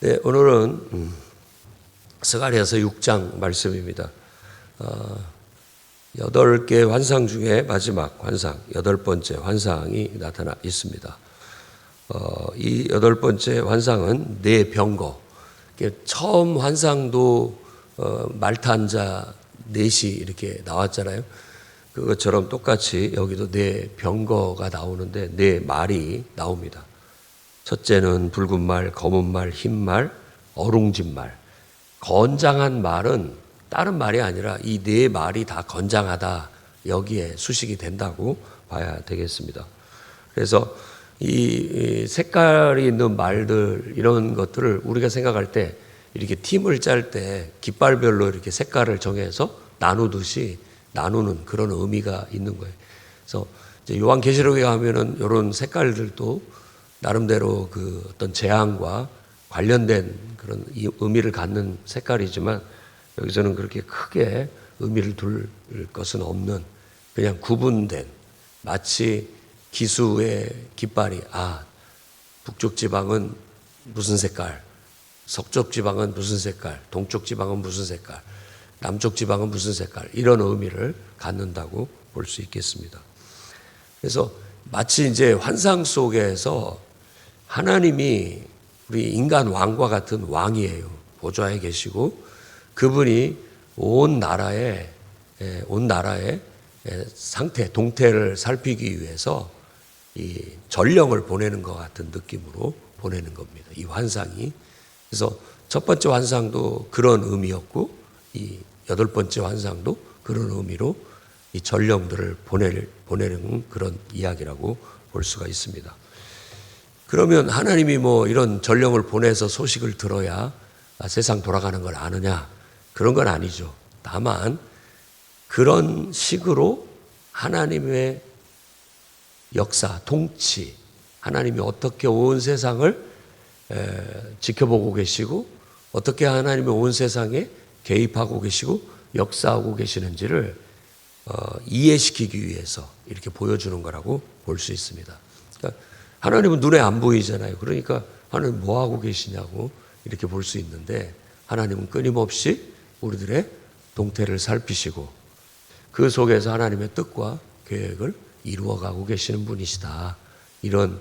네, 오늘은 스가랴서 6장 말씀입니다. 8개 환상 중에 마지막 환상, 8번째 환상이 나타나 있습니다. 이 8번째 환상은 네 병거. 처음 환상도 말타 한 자 넷이 이렇게 나왔잖아요. 그것처럼 똑같이 여기도 네 병거가 나오는데 네 말이 나옵니다. 첫째는 붉은 말, 검은 말, 흰 말, 어룽진 말. 건장한 말은 다른 말이 아니라 이 네 말이 다 건장하다. 여기에 수식이 된다고 봐야 되겠습니다. 그래서 이 색깔이 있는 말들 이런 것들을 우리가 생각할 때 이렇게 팀을 짤 때 깃발별로 이렇게 색깔을 정해서 나누듯이 나누는 그런 의미가 있는 거예요. 그래서 이제 요한계시록에 가면은 이런 색깔들도 나름대로 그 어떤 재앙과 관련된 그런 의미를 갖는 색깔이지만 여기서는 그렇게 크게 의미를 둘 것은 없는 그냥 구분된 마치 기수의 깃발이 북쪽 지방은 무슨 색깔, 서쪽 지방은 무슨 색깔, 동쪽 지방은 무슨 색깔, 남쪽 지방은 무슨 색깔 이런 의미를 갖는다고 볼 수 있겠습니다. 그래서 마치 이제 환상 속에서 하나님이 우리 인간 왕과 같은 왕이에요. 보좌에 계시고 그분이 온 나라의 상태, 동태를 살피기 위해서 이 전령을 보내는 것 같은 느낌으로 보내는 겁니다. 이 환상이. 그래서 첫 번째 환상도 그런 의미였고 이 8번째 환상도 그런 의미로 이 전령들을 보내는 그런 이야기라고 볼 수가 있습니다. 그러면 하나님이 뭐 이런 전령을 보내서 소식을 들어야 세상 돌아가는 걸 아느냐? 그런 건 아니죠. 다만 그런 식으로 하나님의 역사, 통치, 하나님이 어떻게 온 세상을 지켜보고 계시고 어떻게 하나님이 온 세상에 개입하고 계시고 역사하고 계시는지를 이해시키기 위해서 이렇게 보여주는 거라고 볼 수 있습니다. 그러니까 하나님은 눈에 안 보이잖아요. 그러니까 하나님 뭐 하고 계시냐고 이렇게 볼 수 있는데 하나님은 끊임없이 우리들의 동태를 살피시고 그 속에서 하나님의 뜻과 계획을 이루어가고 계시는 분이시다. 이런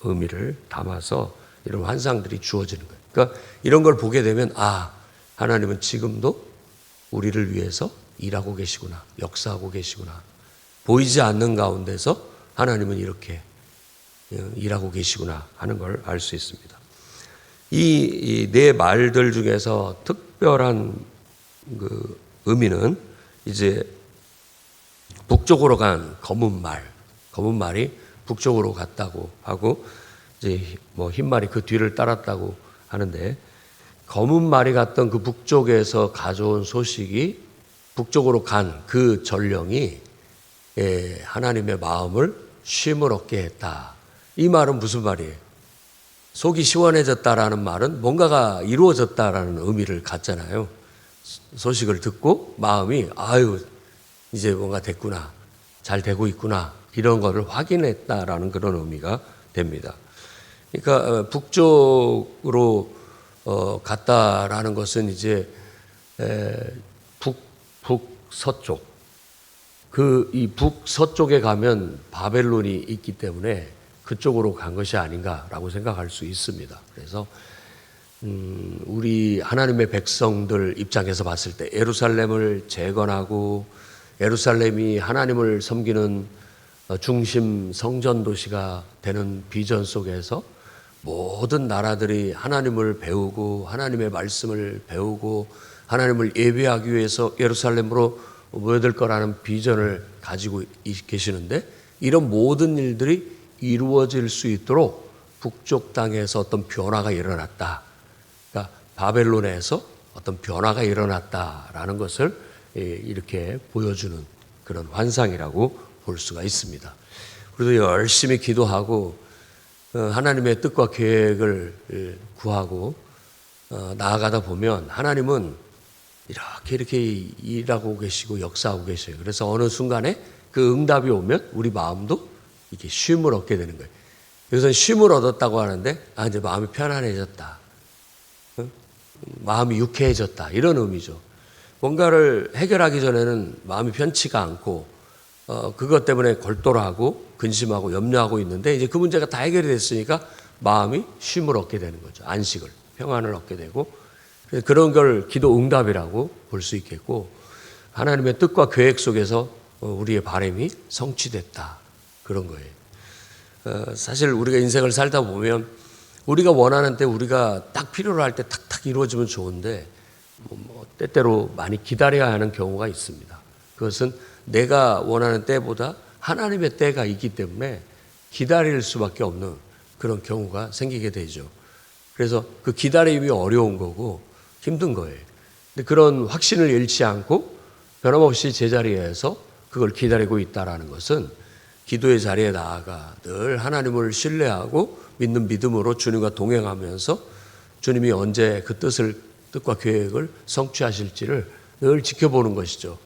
의미를 담아서 이런 환상들이 주어지는 거예요. 그러니까 이런 걸 보게 되면 하나님은 지금도 우리를 위해서 일하고 계시구나. 역사하고 계시구나. 보이지 않는 가운데서 하나님은 이렇게 일하고 계시구나 하는 걸 알 수 있습니다. 이 네 말들 중에서 특별한 그 의미는 이제 북쪽으로 간 검은 말이 북쪽으로 갔다고 하고 이제 뭐 흰 말이 그 뒤를 따랐다고 하는데 검은 말이 갔던 그 북쪽에서 가져온 소식이 북쪽으로 간 그 전령이 하나님의 마음을 쉼을 얻게 했다. 이 말은 무슨 말이에요? 속이 시원해졌다라는 말은 뭔가가 이루어졌다라는 의미를 갖잖아요. 소식을 듣고 마음이 이제 뭔가 됐구나. 잘 되고 있구나. 이런 거를 확인했다라는 그런 의미가 됩니다. 그러니까 북쪽으로 갔다라는 것은 이제 북서쪽. 이 북서쪽에 가면 바벨론이 있기 때문에 그쪽으로 간 것이 아닌가라고 생각할 수 있습니다. 그래서 우리 하나님의 백성들 입장에서 봤을 때 예루살렘을 재건하고 예루살렘이 하나님을 섬기는 중심 성전 도시가 되는 비전 속에서 모든 나라들이 하나님을 배우고 하나님의 말씀을 배우고 하나님을 예배하기 위해서 예루살렘으로 모여들 거라는 비전을 가지고 계시는데 이런 모든 일들이 이루어질 수 있도록 북쪽 땅에서 어떤 변화가 일어났다. 그러니까 바벨론에서 어떤 변화가 일어났다라는 것을 이렇게 보여주는 그런 환상이라고 볼 수가 있습니다. 우리도 열심히 기도하고 하나님의 뜻과 계획을 구하고 나아가다 보면 하나님은 이렇게 일하고 계시고 역사하고 계셔요. 그래서 어느 순간에 그 응답이 오면 우리 마음도 이렇게 쉼을 얻게 되는 거예요. 여기서 쉼을 얻었다고 하는데 이제 마음이 편안해졌다. 마음이 유쾌해졌다 이런 의미죠. 뭔가를 해결하기 전에는 마음이 편치가 않고 그것 때문에 골똘하고 근심하고 염려하고 있는데 이제 그 문제가 다 해결이 됐으니까 마음이 쉼을 얻게 되는 거죠. 안식을, 평안을 얻게 되고 그런 걸 기도 응답이라고 볼 수 있겠고 하나님의 뜻과 계획 속에서 우리의 바람이 성취됐다 그런 거예요. 사실 우리가 인생을 살다 보면 우리가 원하는 때 우리가 딱 필요로 할 때 탁탁 이루어지면 좋은데 때때로 많이 기다려야 하는 경우가 있습니다. 그것은 내가 원하는 때보다 하나님의 때가 있기 때문에 기다릴 수밖에 없는 그런 경우가 생기게 되죠. 그래서 그 기다림이 어려운 거고 힘든 거예요. 근데 그런 확신을 잃지 않고 변함없이 제자리에서 그걸 기다리고 있다라는 것은 기도의 자리에 나아가 늘 하나님을 신뢰하고 믿는 믿음으로 주님과 동행하면서 주님이 언제 그 뜻과 계획을 성취하실지를 늘 지켜보는 것이죠.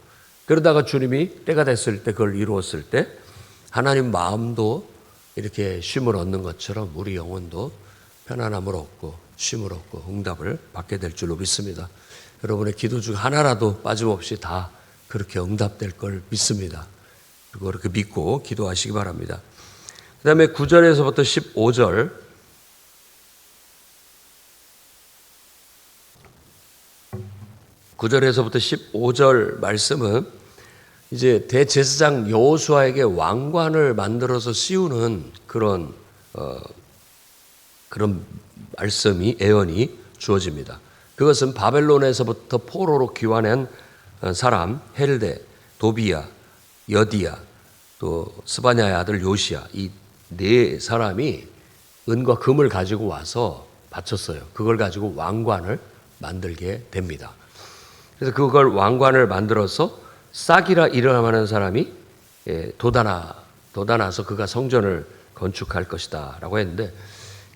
그러다가 주님이 때가 됐을 때 그걸 이루었을 때 하나님 마음도 이렇게 쉼을 얻는 것처럼 우리 영혼도 편안함을 얻고 쉼을 얻고 응답을 받게 될 줄로 믿습니다. 여러분의 기도 중 하나라도 빠짐없이 다 그렇게 응답될 걸 믿습니다. 그리고 그렇게 믿고 기도하시기 바랍니다. 그 다음에 9절에서부터 15절 9절에서부터 15절 말씀은 이제 대제사장 여호수아에게 왕관을 만들어서 씌우는 그런 말씀이 예언이 주어집니다. 그것은 바벨론에서부터 포로로 귀환한 사람 헬데, 도비야, 여디야, 또 스바냐의 아들 요시야 이 네 사람이 은과 금을 가지고 와서 바쳤어요. 그걸 가지고 왕관을 만들게 됩니다. 그래서 그걸 왕관을 만들어서 싹이라 이름하는 사람이 돋아나서 그가 성전을 건축할 것이다 라고 했는데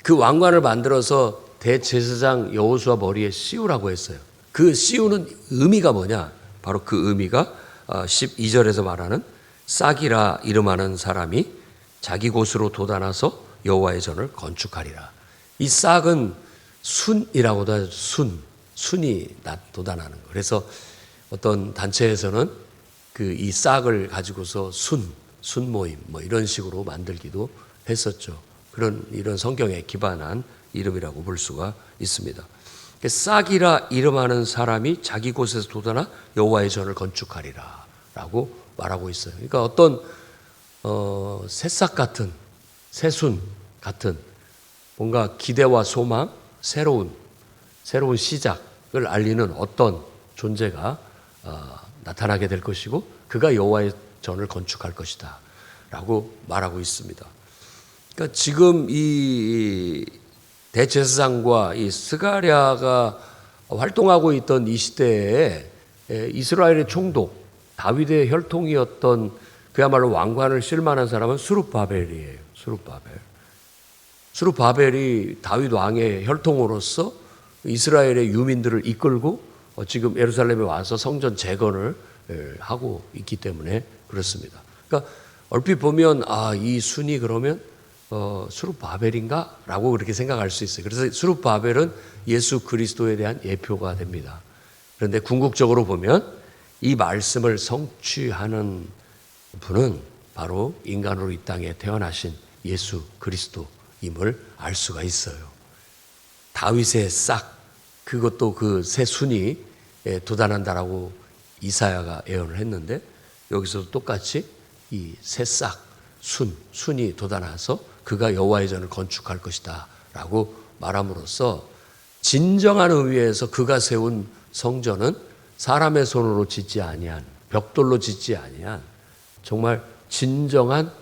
그 왕관을 만들어서 대제사장 여호수아 머리에 씌우라고 했어요. 그 씌우는 의미가 뭐냐? 바로 그 의미가 12절에서 말하는 싹이라 이름하는 사람이 자기 곳으로 돋아나서 여호와의 전을 건축하리라. 이 싹은 순이라고도 하죠. 순이 돋아나는 거. 그래서 어떤 단체에서는 그 이 싹을 가지고서 순 모임 뭐 이런 식으로 만들기도 했었죠. 이런 성경에 기반한 이름이라고 볼 수가 있습니다. 싹이라 이름하는 사람이 자기 곳에서 돋아나 여호와의 전을 건축하리라라고 말하고 있어요. 그러니까 어떤 새싹 같은 새순 같은 뭔가 기대와 소망, 새로운 시작을 알리는 어떤 존재가 나타나게 될 것이고 그가 여호와의 전을 건축할 것이다 라고 말하고 있습니다. 그러니까 지금 이 대제사장과 이 스가랴가 활동하고 있던 이 시대에 이스라엘의 총독 다윗의 혈통이었던 그야말로 왕관을 쓸 만한 사람은 스룹바벨이에요. 스룹바벨이 다윗 왕의 혈통으로서 이스라엘의 유민들을 이끌고 지금 예루살렘에 와서 성전 재건을 하고 있기 때문에 그렇습니다. 그러니까 얼핏 보면 이 순이 그러면 스룹바벨인가? 라고 그렇게 생각할 수 있어요. 그래서 스룹바벨은 예수 그리스도에 대한 예표가 됩니다. 그런데 궁극적으로 보면 이 말씀을 성취하는 분은 바로 인간으로 이 땅에 태어나신 예수 그리스도임을 알 수가 있어요. 다윗의 싹, 그것도 그 새 순이 돋아난다라고 이사야가 예언을 했는데 여기서도 똑같이 이 새 싹, 순이 돋아나서 그가 여호와의 전을 건축할 것이다 라고 말함으로써 진정한 의미에서 그가 세운 성전은 사람의 손으로 짓지 아니한, 벽돌로 짓지 아니한 정말 진정한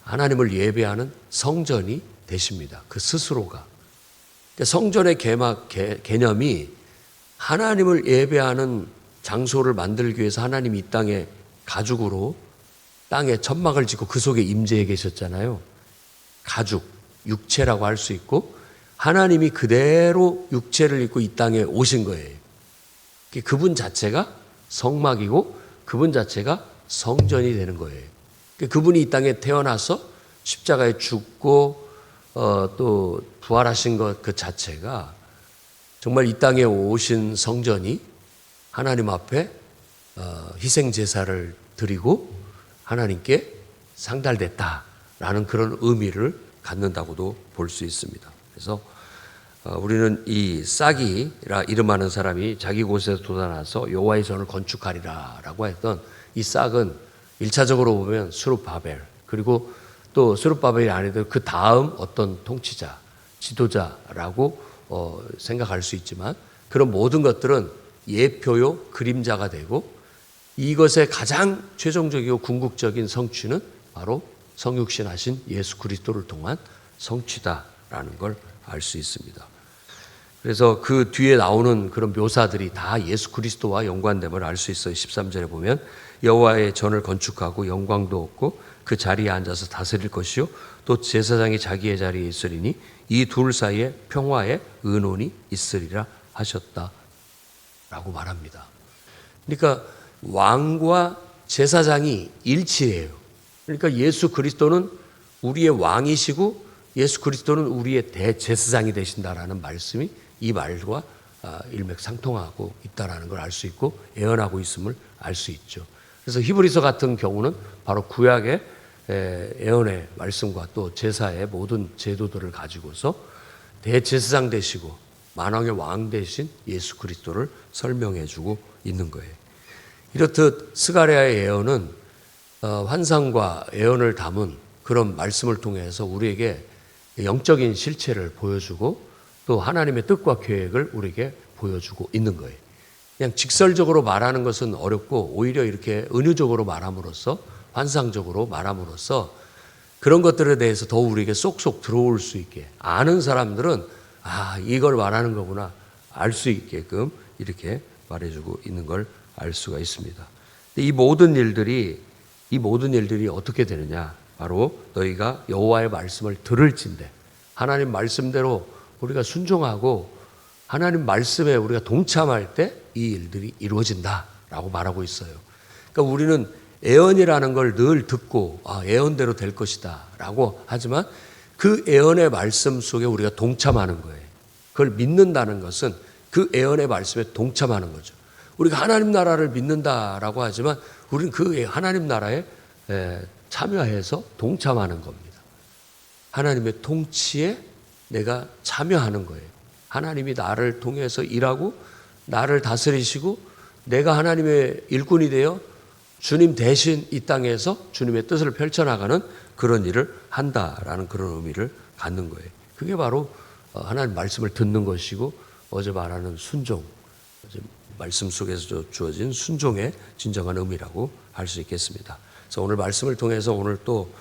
하나님을 예배하는 성전이 되십니다. 그 스스로가. 성전의 개념이 하나님을 예배하는 장소를 만들기 위해서 하나님이 이 땅에 가죽으로 땅에 천막을 짓고 그 속에 임재해 계셨잖아요. 가죽, 육체라고 할 수 있고 하나님이 그대로 육체를 입고 이 땅에 오신 거예요. 그분 자체가 성막이고 그분 자체가 성전이 되는 거예요. 그분이 이 땅에 태어나서 십자가에 죽고 또 부활하신 것 그 자체가 정말 이 땅에 오신 성전이 하나님 앞에 희생 제사를 드리고 하나님께 상달됐다라는 그런 의미를 갖는다고도 볼 수 있습니다. 그래서 우리는 이 싹이라 이름하는 사람이 자기 곳에서 돋아나서 여호와의 전을 건축하리라라고 했던 이 싹은 1차적으로 보면 스룹바벨, 그리고 또 스룹바벨이 아니더라도 그 다음 어떤 통치자, 지도자라고 생각할 수 있지만, 그런 모든 것들은 예표요 그림자가 되고 이것의 가장 최종적이고 궁극적인 성취는 바로 성육신 하신 예수 그리스도를 통한 성취다라는 걸 알 수 있습니다. 그래서 그 뒤에 나오는 그런 묘사들이 다 예수 그리스도와 연관됨을 알 수 있어요. 13절에 보면 여호와의 전을 건축하고 영광도 얻고 그 자리에 앉아서 다스릴 것이요 또 제사장이 자기의 자리에 있으리니 이 둘 사이에 평화의 의논이 있으리라 하셨다 라고 말합니다. 그러니까 왕과 제사장이 일치해요. 그러니까 예수 그리스도는 우리의 왕이시고 예수 그리스도는 우리의 대제사장이 되신다라는 말씀이 이 말과 일맥상통하고 있다라는 걸 알 수 있고 예언하고 있음을 알 수 있죠. 그래서 히브리서 같은 경우는 바로 구약의 예언의 말씀과 또 제사의 모든 제도들을 가지고서 대제사장 되시고 만왕의 왕 되신 예수 그리스도를 설명해 주고 있는 거예요. 이렇듯 스가랴의 예언은 환상과 예언을 담은 그런 말씀을 통해서 우리에게 영적인 실체를 보여주고 또 하나님의 뜻과 계획을 우리에게 보여주고 있는 거예요. 그냥 직설적으로 말하는 것은 어렵고 오히려 이렇게 은유적으로 말함으로써 환상적으로 말함으로써 그런 것들에 대해서 더 우리에게 쏙쏙 들어올 수 있게 아는 사람들은 이걸 말하는 거구나 알 수 있게끔 이렇게 말해주고 있는 걸 알 수가 있습니다. 이 모든 일들이 어떻게 되느냐? 바로 너희가 여호와의 말씀을 들을진대 하나님 말씀대로 우리가 순종하고 하나님 말씀에 우리가 동참할 때 이 일들이 이루어진다라고 말하고 있어요. 그러니까 우리는 예언이라는 걸 늘 듣고 예언대로 될 것이다 라고 하지만 그 예언의 말씀 속에 우리가 동참하는 거예요. 그걸 믿는다는 것은 그 예언의 말씀에 동참하는 거죠. 우리가 하나님 나라를 믿는다라고 하지만 우리는 그 하나님 나라에 참여해서 동참하는 겁니다. 하나님의 통치에 내가 참여하는 거예요. 하나님이 나를 통해서 일하고 나를 다스리시고 내가 하나님의 일꾼이 되어 주님 대신 이 땅에서 주님의 뜻을 펼쳐나가는 그런 일을 한다라는 그런 의미를 갖는 거예요. 그게 바로 하나님 말씀을 듣는 것이고 어제 말하는 순종, 어제 말씀 속에서 주어진 순종의 진정한 의미라고 할 수 있겠습니다. 그래서 오늘 말씀을 통해서 오늘 또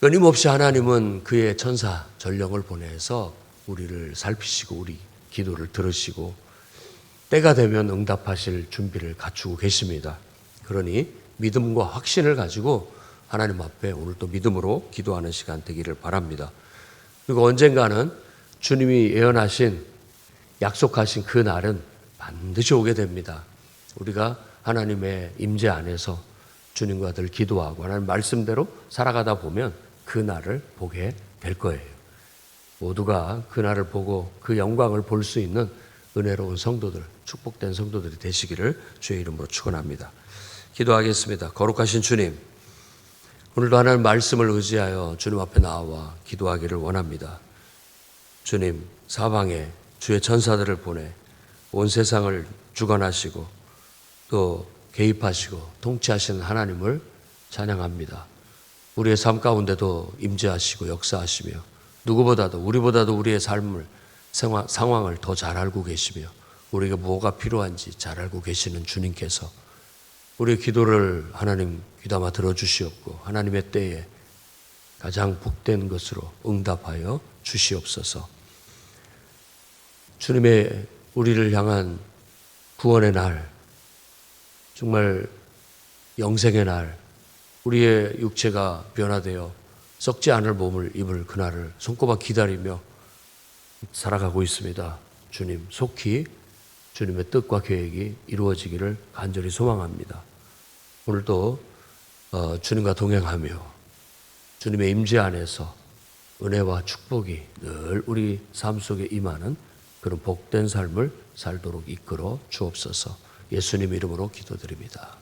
끊임없이 하나님은 그의 천사 전령을 보내서 우리를 살피시고 우리 기도를 들으시고 때가 되면 응답하실 준비를 갖추고 계십니다. 그러니 믿음과 확신을 가지고 하나님 앞에 오늘 또 믿음으로 기도하는 시간 되기를 바랍니다. 그리고 언젠가는 주님이 예언하신 약속하신 그 날은 반드시 오게 됩니다. 우리가 하나님의 임재 안에서 주님과 늘 기도하고 하나님 말씀대로 살아가다 보면 그 날을 보게 될 거예요. 모두가 그 날을 보고 그 영광을 볼 수 있는 은혜로운 성도들, 축복된 성도들이 되시기를 주의 이름으로 축원합니다. 기도하겠습니다. 거룩하신 주님, 오늘도 하나님 말씀을 의지하여 주님 앞에 나와 기도하기를 원합니다. 주님, 사방에 주의 천사들을 보내 온 세상을 주관하시고 또 개입하시고 통치하시는 하나님을 찬양합니다. 우리의 삶 가운데도 임재하시고 역사하시며 누구보다도 우리보다도 우리의 삶을 상황을 더 잘 알고 계시며 우리에게 뭐가 필요한지 잘 알고 계시는 주님께서 우리의 기도를 하나님 귀담아 들어주시옵고 하나님의 때에 가장 복된 것으로 응답하여 주시옵소서. 주님의 우리를 향한 구원의 날, 정말 영생의 날, 우리의 육체가 변화되어 썩지 않을 몸을 입을 그날을 손꼽아 기다리며 살아가고 있습니다. 주님, 속히 주님의 뜻과 계획이 이루어지기를 간절히 소망합니다. 오늘도 주님과 동행하며 주님의 임재 안에서 은혜와 축복이 늘 우리 삶 속에 임하는 그런 복된 삶을 살도록 이끌어 주옵소서. 예수님 이름으로 기도드립니다.